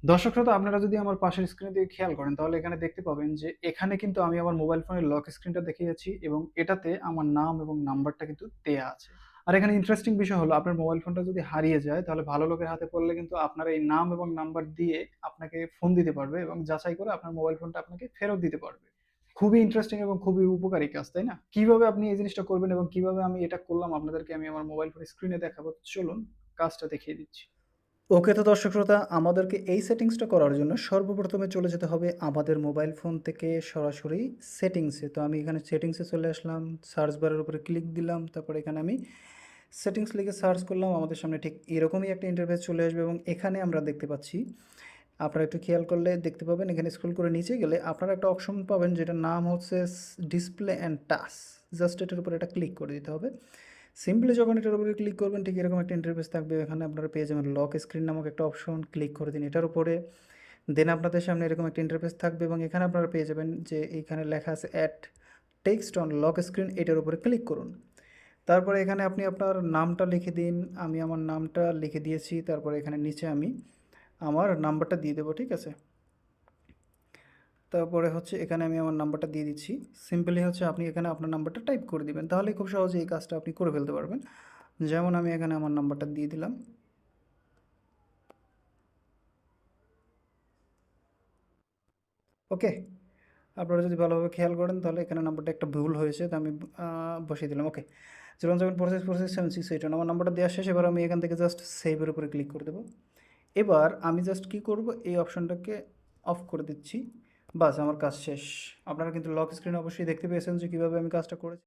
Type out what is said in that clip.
দর্শকরা তো আপনারা যদি আমার পাশের স্ক্রিনের দিকে খেয়াল করেন তাহলে এখানে দেখতে পাবেন যে এখানে কিন্তু আমি আমার মোবাইল ফোনের লক স্ক্রিনটা দেখিয়েছি এবং এটাতে আমার নাম এবং নাম্বারটা কিন্তু দেয়া আছে। আর এখানে ইন্টারেস্টিং বিষয় হলো আপনার মোবাইল ফোনটা যদি হারিয়ে যায় তাহলে ভালো লোকের হাতে পড়লে কিন্তু আপনার এই নাম এবং নাম্বার দিয়ে আপনাকে ফোন দিতে পারবে এবং যাচাই করে আপনার মোবাইল ফোনটা আপনাকে ফেরত দিতে পারবে। খুবই ইন্টারেস্টিং এবং খুবই উপকারী কাজ, তাই না? কিভাবে আপনি এই জিনিসটা করবেন এবং কিভাবে আমি এটা করলাম আপনাদেরকে আমি আমার মোবাইল ফোনের স্ক্রিনে দেখাবো। চলুন কাজটা দেখিয়ে দিচ্ছি। ওকে, তো দর্শক শ্রোতা, আমাদেরকে এই সেটিংসটা করার জন্য সর্বপ্রথমে চলে যেতে হবে আমাদের মোবাইল ফোন থেকে সরাসরি সেটিংসে। তো আমি এখানে সেটিংসে চলে আসলাম, সার্চ বারের উপরে ক্লিক দিলাম, তারপর এখানে আমি সেটিংস লিখে সার্চ করলাম। আমাদের সামনে ঠিক এরকমই একটা ইন্টারফেস চলে আসবে এবং এখানে আমরা দেখতে পাচ্ছি, আপনারা একটু খেয়াল করলে দেখতে পাবেন, এখানে স্ক্রল করে নিচে গেলে আপনারা একটা অপশন পাবেন যেটার নাম হচ্ছে ডিসপ্লে অ্যান্ড টাচ। জাস্ট এটার উপরে এটা ক্লিক করে দিতে হবে। সিম্পলি যখন এটার উপরে ক্লিক করবেন ঠিক এরকম একটা ইন্টারফেস থাকবে। এখানে আপনারা পেয়ে যাবেন লক স্ক্রিন নামক একটা অপশন, ক্লিক করে দিন এটার উপরে। দেন আপনাদের সামনে এরকম একটা ইন্টারফেস থাকবে এবং এখানে আপনারা পেয়ে যাবেন যে এইখানে লেখা আছে add text on lock screen, এটার উপরে ক্লিক করুন। তারপরে এখানে আপনি আপনার নামটা লিখে দিন। আমি আমার নামটা লিখে দিয়েছি। তারপরে এখানে নিচে আমি আমার নাম্বারটা দিয়ে দেবো, ঠিক আছে? তারপরে হচ্ছে এখানে আমি আমার নাম্বারটা দিয়ে দিচ্ছি। সিম্পলি হচ্ছে আপনি এখানে আপনার নাম্বারটা টাইপ করে দিবেন, তাহলেই খুব সহজে এই কাজটা আপনি করে ফেলতে পারবেন। যেমন আমি এখানে আমার নাম্বারটা দিয়ে দিলাম। ওকে, আপনারা যদি ভালোভাবে খেয়াল করেন তাহলে এখানে নাম্বারটা একটা ভুল হয়েছে, তো আমি বসিয়ে দিলাম। ওকে, 017 467 6 8 আমার নাম্বারটা দেওয়া শেষ। এবার আমি এখান থেকে জাস্ট সেভের উপরে ক্লিক করে দেবো। এবার আমি জাস্ট কী করব, এই অপশনটাকে অফ করে দিচ্ছি। বাস, আমার কাজ শেষ। আপনারা কিন্তু লক স্ক্রিন অবশ্যই দেখতে পেয়েছেন যে কীভাবে আমি কাজটা করেছি।